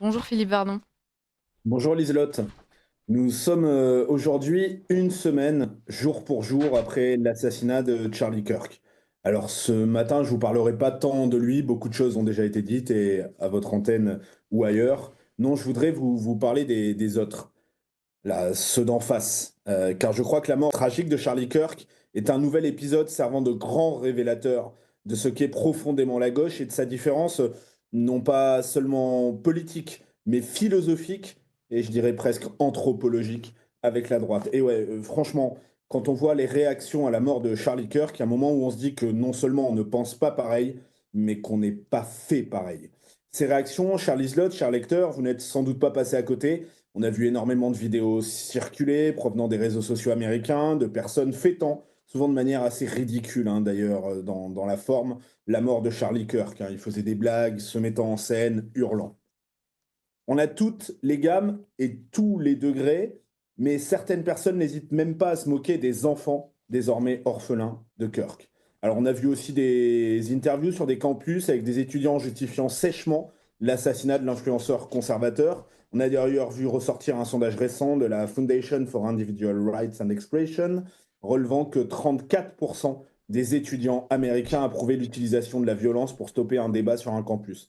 Bonjour Philippe Vardon. Bonjour Liselotte. Nous sommes aujourd'hui une semaine, jour pour jour, après l'assassinat de Charlie Kirk. Alors ce matin, je vous parlerai pas tant de lui, beaucoup de choses ont déjà été dites et à votre antenne ou ailleurs. Non, je voudrais vous parler des autres, là, ceux d'en face. Car je crois que la mort tragique de Charlie Kirk est un nouvel épisode servant de grand révélateur de ce qu'est profondément la gauche et de sa différence, non pas seulement politique, mais philosophique et je dirais presque anthropologique avec la droite. Et ouais, franchement, quand on voit les réactions à la mort de Charlie Kirk, il y a un moment où on se dit que non seulement on ne pense pas pareil, mais qu'on n'est pas fait pareil. Ces réactions, Charles Lislott, cher lecteur, vous n'êtes sans doute pas passé à côté. On a vu énormément de vidéos circuler provenant des réseaux sociaux américains, de personnes fêtant, souvent de manière assez ridicule d'ailleurs, dans la forme, la mort de Charlie Kirk. Il faisait des blagues, se mettant en scène, hurlant. On a toutes les gammes et tous les degrés, mais certaines personnes n'hésitent même pas à se moquer des enfants désormais orphelins de Kirk. Alors on a vu aussi des interviews sur des campus avec des étudiants justifiant sèchement l'assassinat de l'influenceur conservateur. On a d'ailleurs vu ressortir un sondage récent de la Foundation for Individual Rights and Expression relevant que 34% des étudiants américains approuvaient l'utilisation de la violence pour stopper un débat sur un campus.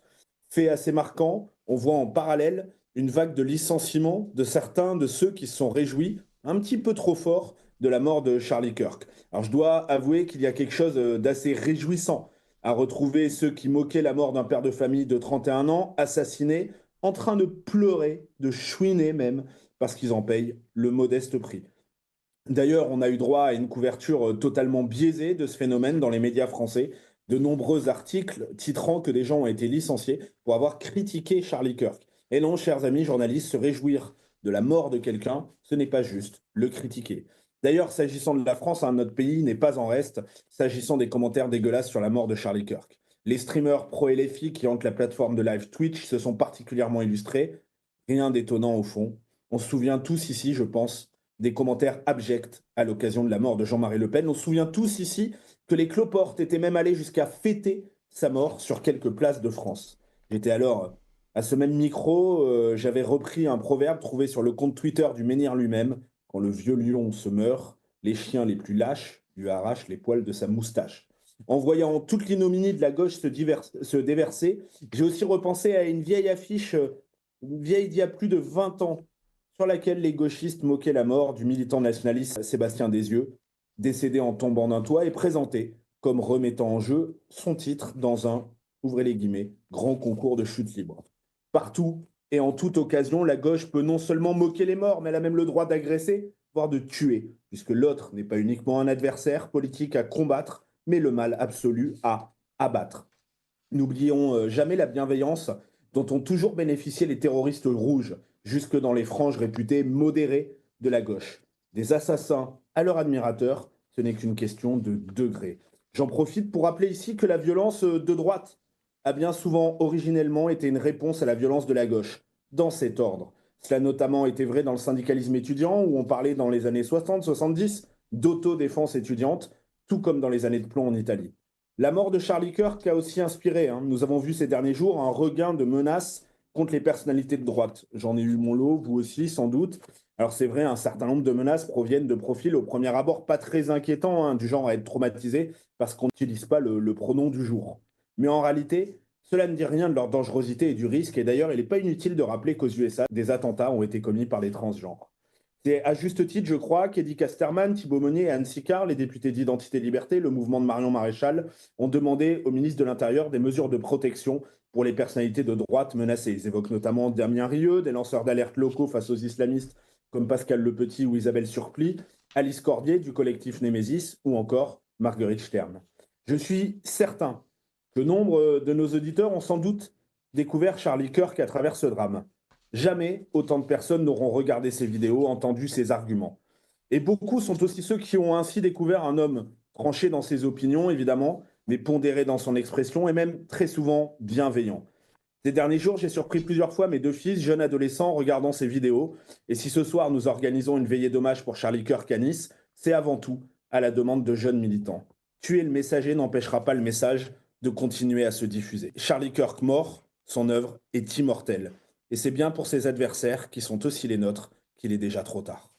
Fait assez marquant, on voit en parallèle une vague de licenciements de certains de ceux qui se sont réjouis un petit peu trop fort de la mort de Charlie Kirk. Alors je dois avouer qu'il y a quelque chose d'assez réjouissant à retrouver ceux qui moquaient la mort d'un père de famille de 31 ans, assassiné, en train de pleurer, de chouiner même, parce qu'ils en payent le modeste prix. D'ailleurs, on a eu droit à une couverture totalement biaisée de ce phénomène dans les médias français. De nombreux articles titrant que des gens ont été licenciés pour avoir critiqué Charlie Kirk. Et non, chers amis journalistes, se réjouir de la mort de quelqu'un, ce n'est pas juste le critiquer. D'ailleurs, s'agissant de la France, notre pays n'est pas en reste, s'agissant des commentaires dégueulasses sur la mort de Charlie Kirk. Les streamers pro-LFI qui hantent la plateforme de live Twitch se sont particulièrement illustrés. Rien d'étonnant au fond. On se souvient tous ici, je pense, des commentaires abjects à l'occasion de la mort de Jean-Marie Le Pen. On se souvient tous ici que les cloportes étaient même allés jusqu'à fêter sa mort sur quelques places de France. J'étais alors à ce même micro, j'avais repris un proverbe trouvé sur le compte Twitter du menhir lui-même. Quand le vieux lion se meurt, les chiens les plus lâches lui arrachent les poils de sa moustache. En voyant toute l'ignominie de la gauche se déverser, j'ai aussi repensé à une vieille affiche, une vieille d'il y a plus de 20 ans, sur laquelle les gauchistes moquaient la mort du militant nationaliste Sébastien Desieux, décédé en tombant d'un toit et présenté comme remettant en jeu son titre dans un, ouvrez les guillemets, grand concours de chute libre. Partout et en toute occasion, la gauche peut non seulement moquer les morts, mais elle a même le droit d'agresser, voire de tuer, puisque l'autre n'est pas uniquement un adversaire politique à combattre, mais le mal absolu à abattre. N'oublions jamais la bienveillance dont ont toujours bénéficié les terroristes rouges, jusque dans les franges réputées modérées de la gauche. Des assassins à leurs admirateurs, ce n'est qu'une question de degré. J'en profite pour rappeler ici que la violence de droite a bien souvent originellement été une réponse à la violence de la gauche, dans cet ordre. Cela a notamment été vrai dans le syndicalisme étudiant, où on parlait dans les années 60-70 d'autodéfense étudiante, tout comme dans les années de plomb en Italie. La mort de Charlie Kirk a aussi inspiré. Nous avons vu ces derniers jours un regain de menaces contre les personnalités de droite. J'en ai eu mon lot, vous aussi sans doute. Alors c'est vrai, un certain nombre de menaces proviennent de profils au premier abord pas très inquiétants, du genre à être traumatisé parce qu'on n'utilise pas le pronom du jour. Mais en réalité, cela ne dit rien de leur dangerosité et du risque. Et d'ailleurs, il n'est pas inutile de rappeler qu'aux USA, des attentats ont été commis par les transgenres. C'est à juste titre, je crois, qu'Eddie Casterman, Thibault Meunier et Anne Sicard, les députés d'Identité et Liberté, le mouvement de Marion Maréchal, ont demandé au ministre de l'Intérieur des mesures de protection pour les personnalités de droite menacées. Ils évoquent notamment Damien Rieu, des lanceurs d'alerte locaux face aux islamistes comme Pascal Le Petit ou Isabelle Surplis, Alice Cordier du collectif Némésis ou encore Marguerite Stern. Je suis certain que nombre de nos auditeurs ont sans doute découvert Charlie Kirk à travers ce drame. Jamais autant de personnes n'auront regardé ces vidéos, entendu ces arguments. Et beaucoup sont aussi ceux qui ont ainsi découvert un homme tranché dans ses opinions, évidemment, mais pondéré dans son expression et même très souvent bienveillant. Ces derniers jours, j'ai surpris plusieurs fois mes deux fils, jeunes adolescents, regardant ces vidéos. Et si ce soir nous organisons une veillée d'hommage pour Charlie Kirk à Nice, c'est avant tout à la demande de jeunes militants. Tuer le messager n'empêchera pas le message de continuer à se diffuser. Charlie Kirk mort, son œuvre est immortelle. et c'est bien pour ses adversaires, qui sont aussi les nôtres, qu'il est déjà trop tard.